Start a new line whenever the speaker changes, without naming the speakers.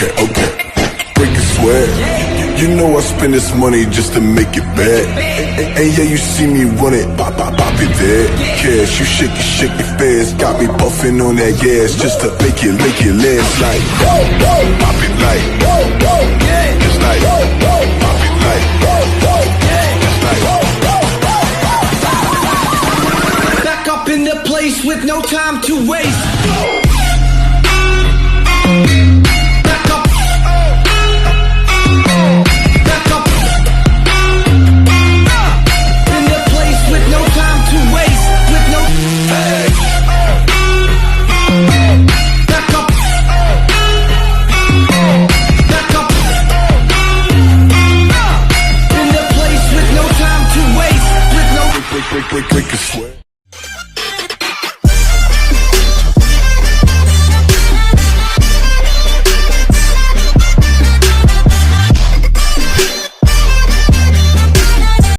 okay. Break a sweat. You know I spend this money just to make it back. And yeah, you see me run it, pop it there. Cash, you shake it fast. Got me puffing on that gas just to make it last like pop it like just like pop it like just like.
Back up in the place with no time to waste.